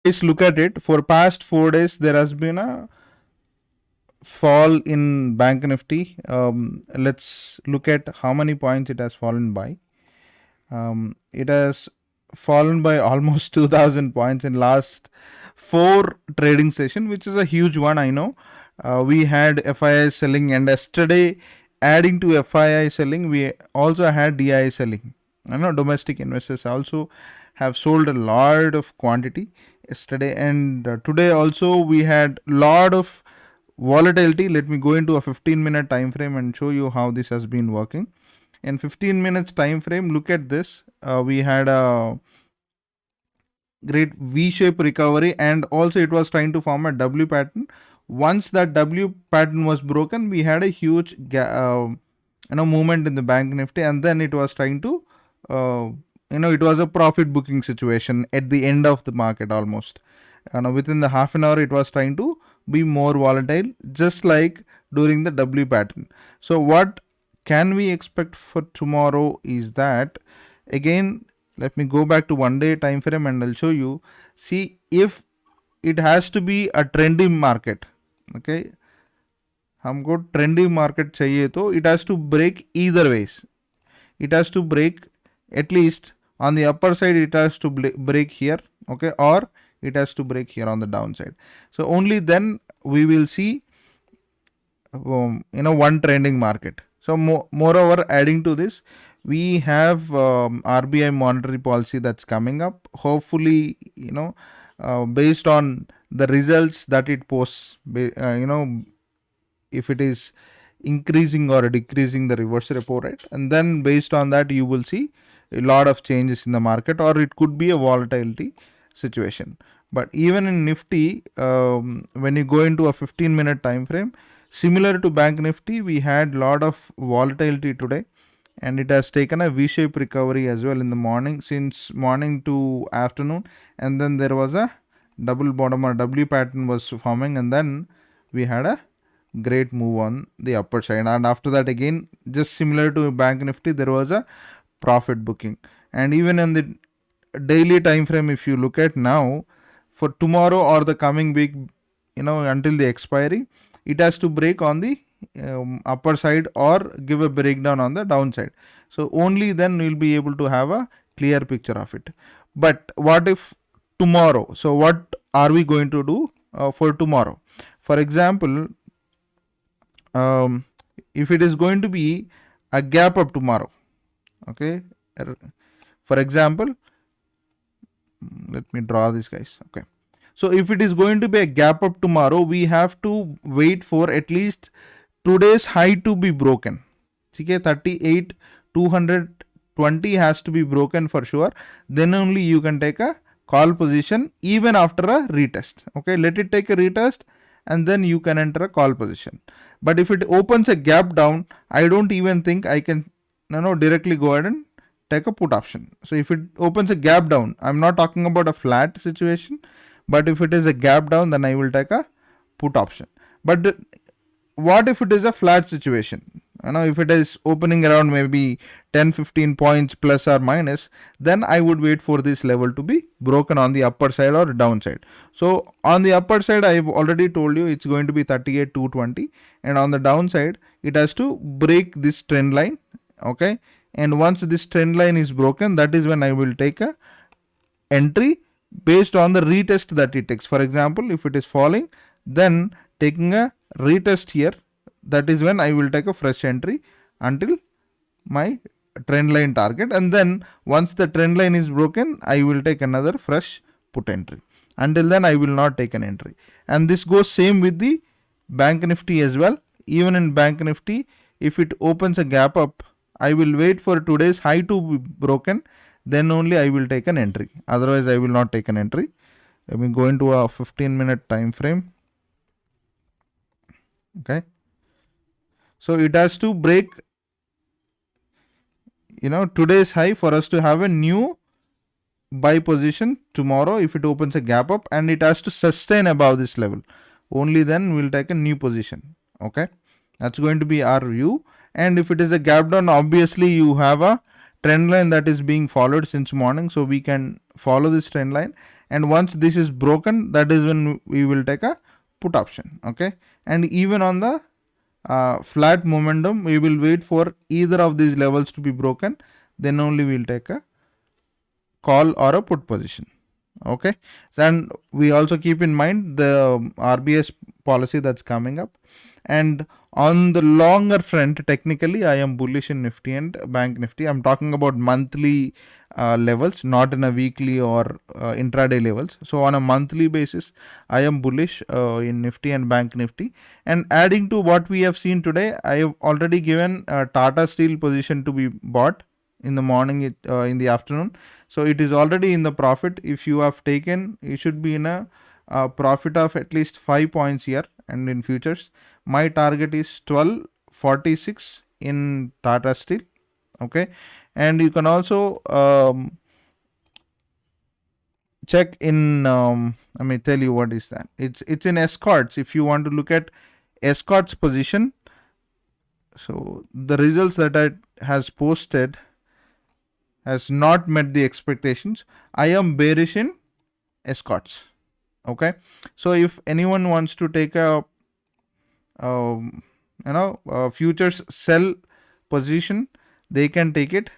Just look at it. For past 4 days, there has been a fall in Bank Nifty. Let's look at how many points it has fallen by. It has fallen by almost 2000 points in last 4 trading session, which is a huge one. I know we had FII selling, and yesterday adding to FII selling, we also had DI selling. I know domestic investors also have sold a lot of quantity yesterday, and today also we had lot of volatility. Let me go into a 15-minute time frame and show you how this has been working. In 15 minutes time frame, look at this. We had a great V-shape recovery, and also it was trying to form a W pattern. Once that W pattern was broken, we had a huge movement in the Bank Nifty, and then it was trying to it was a profit booking situation at the end of the market almost. Within the half an hour, it was trying to be more volatile, just like during the W pattern. So what can we expect for tomorrow is that, again, let me go back to 1 day time frame and I'll show you. See, if it has to be a trendy market, okay, हमको trendy market चाहिए तो it has to break either ways. It has to break at least on the upper side, it has to break here, okay, or it has to break here on the downside. So only then we will see one trending market. So moreover, adding to this, we have RBI monetary policy that's coming up. Hopefully, based on the results that it posts, if it is increasing or decreasing the reverse repo rate, and then based on that you will see a lot of changes in the market, or it could be a volatility situation. But even in Nifty, when you go into a 15-minute time frame, similar to Bank Nifty, we had lot of volatility today, and it has taken a V-shaped recovery as well in the morning, since morning to afternoon, and then there was a double bottom or W pattern was forming, and then we had a great move on the upper side, and after that again, just similar to Bank Nifty, there was a profit booking. And even in the daily time frame, if you look at now, for tomorrow or the coming week, until the expiry, it has to break on the upper side or give a breakdown on the downside. So only then we'll be able to have a clear picture of it. But what if tomorrow? So what are we going to do for tomorrow? For example, if it is going to be a gap up tomorrow, okay, for example, let me draw this, guys. Okay, so if it is going to be a gap up tomorrow, we have to wait for at least today's high to be broken. Okay, 38,220 has to be broken for sure. Then only you can take a call position even after a retest. Okay, let it take a retest and then you can enter a call position. But if it opens a gap down, I don't even think I can directly go ahead and take a put option. So if it opens a gap down, I'm not talking about a flat situation, but if it is a gap down, then I will take a put option. But what if it is a flat situation? If it is opening around maybe 10-15 points plus or minus, then I would wait for this level to be broken on the upper side or downside. So on the upper side, I've already told you it's going to be 38,220, and on the downside, it has to break this trend line. Okay, and once this trend line is broken, that is when I will take a entry based on the retest that it takes. For example, if it is falling, then taking a retest here, that is when I will take a fresh entry until my trend line target, and then once the trend line is broken, I will take another fresh put entry. Until then, I will not take an entry. And this goes same with the Bank Nifty as well. Even in Bank Nifty, if it opens a gap up, I will wait for today's high to be broken, then only I will take an entry. Otherwise, I will not take an entry. Let me go into a 15-minute time frame. Okay, so it has to break today's high for us to have a new buy position tomorrow. If it opens a gap up, and it has to sustain above this level, only then we'll take a new position. Okay, that's going to be our view. And if it is a gap down, obviously you have a trend line that is being followed since morning, so we can follow this trend line. and once this is broken, that is when we will take a put option. Okay, and even on the flat momentum, we will wait for either of these levels to be broken, then only we will take a call or a put position. Okay, and we also keep in mind the RBS policy that's coming up. And on the longer front, technically I am bullish in Nifty and Bank Nifty. I'm talking about monthly levels, not in a weekly or intraday levels. So on a monthly basis, I am bullish in Nifty and Bank Nifty. And adding to what we have seen today, I have already given Tata Steel position to be bought in the morning, in the afternoon. So it is already in the profit. If you have taken, you should be in a profit of at least 5 points here. And in futures, my target is 1246 in Tata Steel. Okay, and you can also check in let me tell you what is that. It's in Escorts. If you want to look at Escorts position, so the results that it has posted has not met the expectations. I am bearish in Escorts. Okay, so if anyone wants to take a futures sell position, they can take it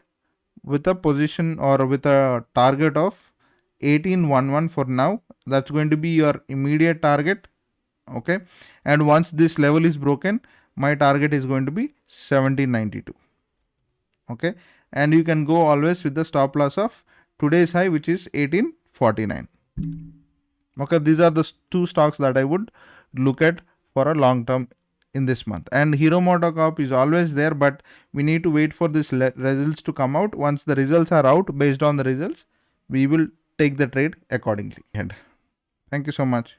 with a position or with a target of 1811 for now. That's going to be your immediate target. Okay, and once this level is broken, my target is going to be 1792. Okay, and you can go always with the stop loss of today's high, which is 1849. Okay, these are the two stocks that I would look at for a long term in this month. And Hero MotoCorp is always there, but we need to wait for these results to come out. Once the results are out, based on the results, we will take the trade accordingly. And thank you so much.